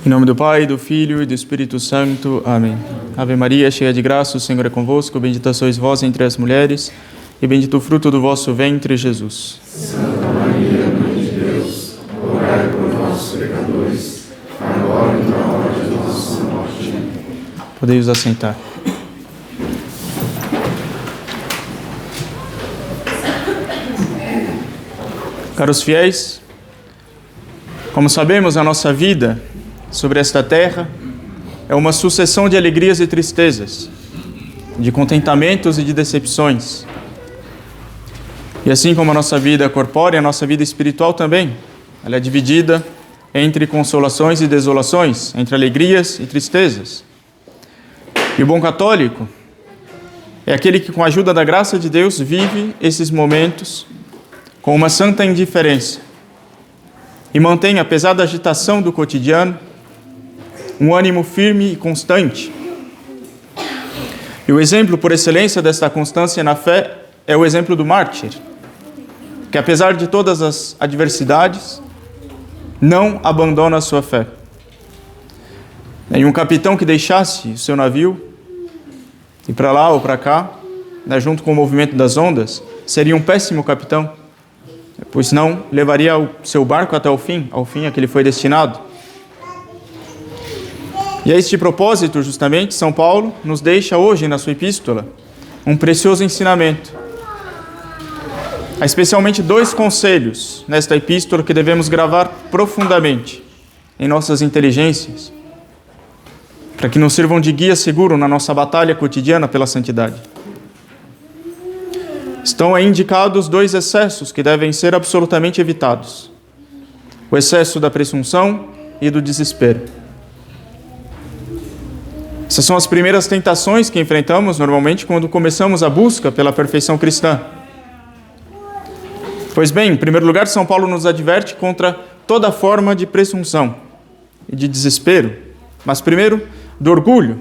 Em nome do Pai, do Filho e do Espírito Santo. Amém. Ave Maria, cheia de graça, o Senhor é convosco. Bendita sois vós entre as mulheres, e bendito o fruto do vosso ventre, Jesus. Santa Maria, Mãe de Deus, rogai por nós, pecadores, agora e na hora de nossa morte. Podeis assentar. Caros fiéis, como sabemos, a nossa vida sobre esta terra é uma sucessão de alegrias e tristezas, de contentamentos e de decepções. E assim como a nossa vida corpórea, a nossa vida espiritual também, ela é dividida entre consolações e desolações, entre alegrias e tristezas. E o bom católico é aquele que, com a ajuda da graça de Deus, vive esses momentos com uma santa indiferença e mantém, apesar da agitação do cotidiano, um ânimo firme e constante. E o exemplo por excelência desta constância na fé é o exemplo do mártir, que apesar de todas as adversidades, não abandona a sua fé. Nenhum capitão que deixasse o seu navio ir para lá ou para cá, junto com o movimento das ondas, seria um péssimo capitão, pois não levaria o seu barco até o fim, ao fim a que ele foi destinado. E a este propósito, justamente, São Paulo nos deixa hoje, na sua epístola, um precioso ensinamento. Há especialmente 2 conselhos nesta epístola que devemos gravar profundamente em nossas inteligências, para que nos sirvam de guia seguro na nossa batalha cotidiana pela santidade. Estão aí indicados 2 excessos que devem ser absolutamente evitados: o excesso da presunção e do desespero. Essas são as primeiras tentações que enfrentamos normalmente quando começamos a busca pela perfeição cristã. Pois bem, em primeiro lugar, São Paulo nos adverte contra toda forma de presunção e de desespero, mas primeiro do orgulho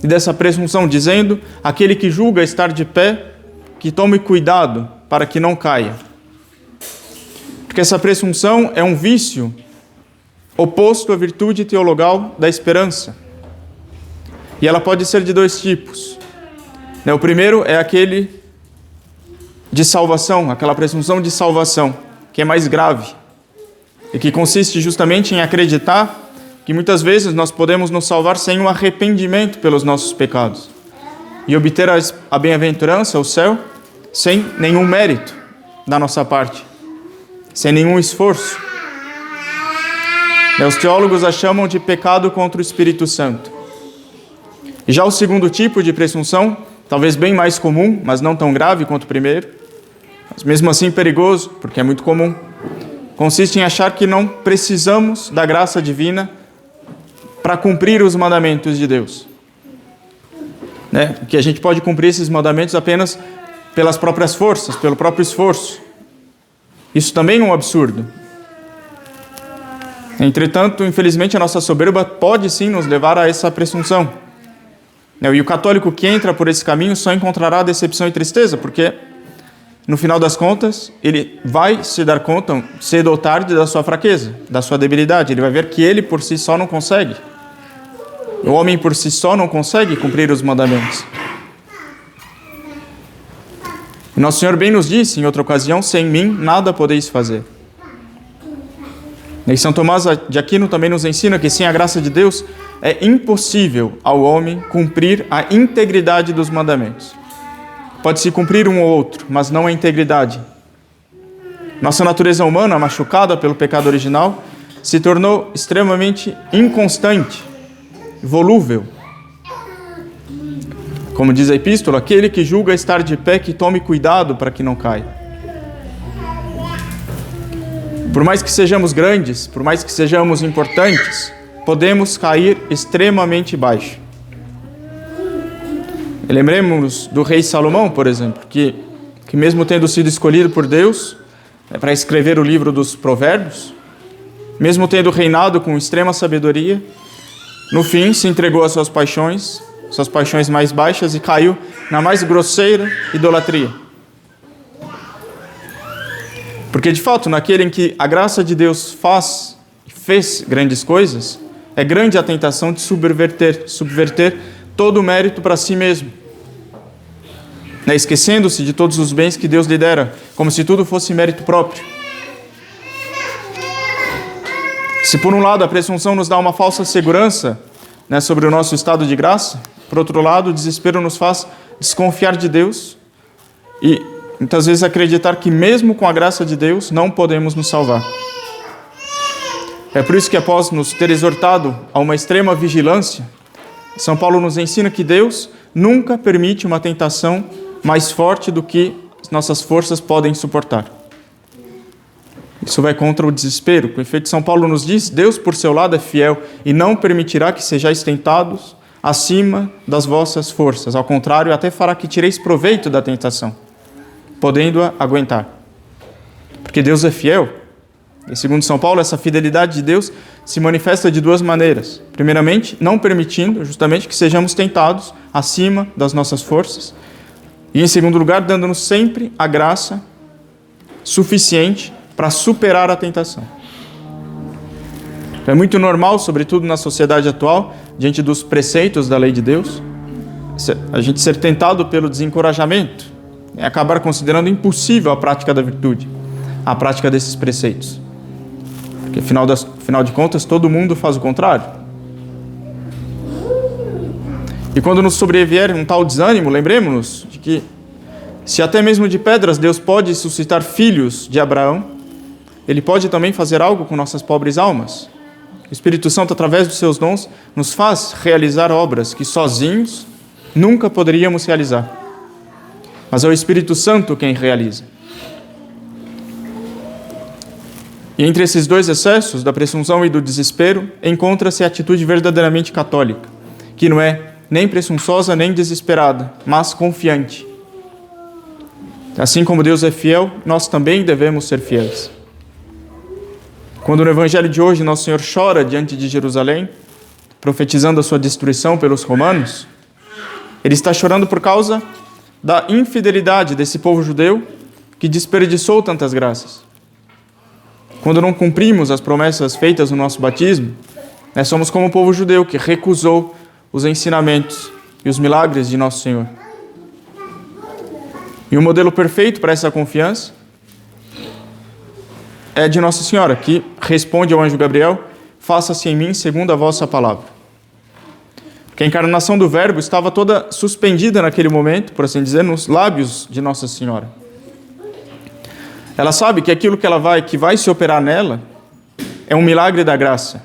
e dessa presunção, dizendo: aquele que julga estar de pé, que tome cuidado para que não caia. Porque essa presunção é um vício oposto à virtude teologal da esperança. E ela pode ser de 2 tipos. O primeiro é aquele de salvação, aquela presunção de salvação, que é mais grave, e que consiste justamente em acreditar que muitas vezes nós podemos nos salvar sem um arrependimento pelos nossos pecados e obter a bem-aventurança, o céu, sem nenhum mérito da nossa parte, sem nenhum esforço. Os teólogos a chamam de pecado contra o Espírito Santo. E já o segundo tipo de presunção, talvez bem mais comum, mas não tão grave quanto o primeiro, mas mesmo assim perigoso, porque é muito comum, consiste em achar que não precisamos da graça divina para cumprir os mandamentos de Deus. Que a gente pode cumprir esses mandamentos apenas pelas próprias forças, pelo próprio esforço. Isso também é um absurdo. Entretanto, infelizmente, a nossa soberba pode sim nos levar a essa presunção. E o católico que entra por esse caminho só encontrará decepção e tristeza, porque, no final das contas, ele vai se dar conta, cedo ou tarde, da sua fraqueza, da sua debilidade. Ele vai ver que ele por si só não consegue. O homem por si só não consegue cumprir os mandamentos. Nosso Senhor bem nos disse, em outra ocasião: sem mim nada podeis fazer. E São Tomás de Aquino também nos ensina que sem a graça de Deus é impossível ao homem cumprir a integridade dos mandamentos. Pode-se cumprir um ou outro, mas não a integridade. Nossa natureza humana, machucada pelo pecado original, se tornou extremamente inconstante, volúvel. Como diz a epístola, aquele que julga estar de pé, que tome cuidado para que não caia. Por mais que sejamos grandes, por mais que sejamos importantes, podemos cair extremamente baixo. E lembremos do rei Salomão, por exemplo, que mesmo tendo sido escolhido por Deus para escrever o livro dos Provérbios, mesmo tendo reinado com extrema sabedoria, no fim se entregou às suas paixões mais baixas, e caiu na mais grosseira idolatria. Porque, de fato, naquele em que a graça de Deus fez grandes coisas, é grande a tentação de subverter todo o mérito para si mesmo, esquecendo-se de todos os bens que Deus lhe dera, como se tudo fosse mérito próprio. Se por um lado a presunção nos dá uma falsa segurança sobre o nosso estado de graça, por outro lado o desespero nos faz desconfiar de Deus e muitas vezes acreditar que mesmo com a graça de Deus não podemos nos salvar. É por isso que após nos ter exortado a uma extrema vigilância, São Paulo nos ensina que Deus nunca permite uma tentação mais forte do que nossas forças podem suportar. Isso vai contra o desespero. Com efeito, São Paulo nos diz: Deus, por seu lado, é fiel e não permitirá que sejais tentados acima das vossas forças. Ao contrário, até fará que tireis proveito da tentação, podendo-a aguentar. Porque Deus é fiel. E segundo São Paulo, essa fidelidade de Deus se manifesta de duas maneiras. Primeiramente, não permitindo justamente que sejamos tentados acima das nossas forças. E em segundo lugar, dando-nos sempre a graça suficiente para superar a tentação. É muito normal, sobretudo na sociedade atual, diante dos preceitos da lei de Deus, a gente ser tentado pelo desencorajamento e acabar considerando impossível a prática da virtude, a prática desses preceitos. Porque, afinal de contas, todo mundo faz o contrário. E quando nos sobrevier um tal desânimo, lembremos-nos de que, se até mesmo de pedras Deus pode suscitar filhos de Abraão, Ele pode também fazer algo com nossas pobres almas. O Espírito Santo, através dos seus dons, nos faz realizar obras que sozinhos nunca poderíamos realizar. Mas é o Espírito Santo quem realiza. E entre esses dois excessos, da presunção e do desespero, encontra-se a atitude verdadeiramente católica, que não é nem presunçosa nem desesperada, mas confiante. Assim como Deus é fiel, nós também devemos ser fiéis. Quando no Evangelho de hoje Nosso Senhor chora diante de Jerusalém, profetizando a sua destruição pelos romanos, Ele está chorando por causa da infidelidade desse povo judeu que desperdiçou tantas graças. Quando não cumprimos as promessas feitas no nosso batismo, somos como o povo judeu que recusou os ensinamentos e os milagres de Nosso Senhor. E o modelo perfeito para essa confiança é de Nossa Senhora, que responde ao anjo Gabriel: faça-se em mim segundo a vossa palavra. Porque a encarnação do Verbo estava toda suspendida naquele momento, por assim dizer, nos lábios de Nossa Senhora. Ela sabe que aquilo que vai se operar nela é um milagre da graça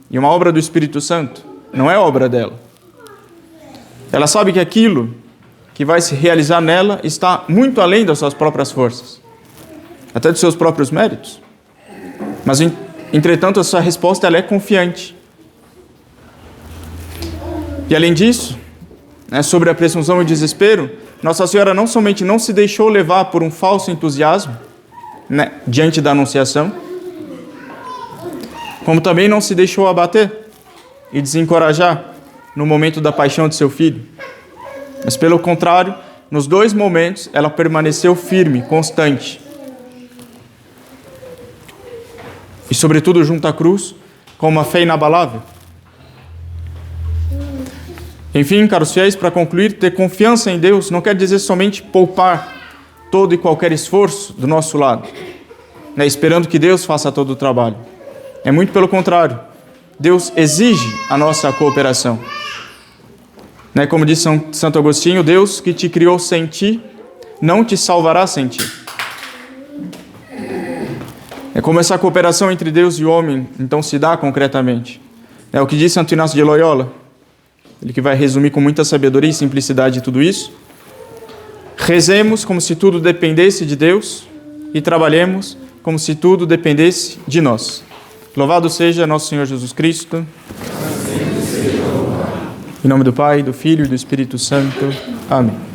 e uma obra do Espírito Santo, não é obra dela. Ela sabe que aquilo que vai se realizar nela está muito além das suas próprias forças, até dos seus próprios méritos. Mas, entretanto, a sua resposta ela é confiante. E, além disso, sobre a presunção e o desespero, Nossa Senhora não somente não se deixou levar por um falso entusiasmo, diante da anunciação, como também não se deixou abater e desencorajar no momento da paixão de seu filho. Mas, pelo contrário, nos dois momentos, ela permaneceu firme, constante. E, sobretudo, junto à cruz, com uma fé inabalável. Enfim, caros fiéis, para concluir, ter confiança em Deus não quer dizer somente poupar todo e qualquer esforço do nosso lado, esperando que Deus faça todo o trabalho. É muito pelo contrário. Deus exige a nossa cooperação. Como diz Santo Agostinho, Deus que te criou sem ti, não te salvará sem ti. É como essa cooperação entre Deus e o homem, então, se dá concretamente. É o que diz Santo Inácio de Loyola, ele que vai resumir com muita sabedoria e simplicidade tudo isso. Rezemos como se tudo dependesse de Deus e trabalhemos como se tudo dependesse de nós. Louvado seja nosso Senhor Jesus Cristo. Em nome do Pai, do Filho e do Espírito Santo. Amém.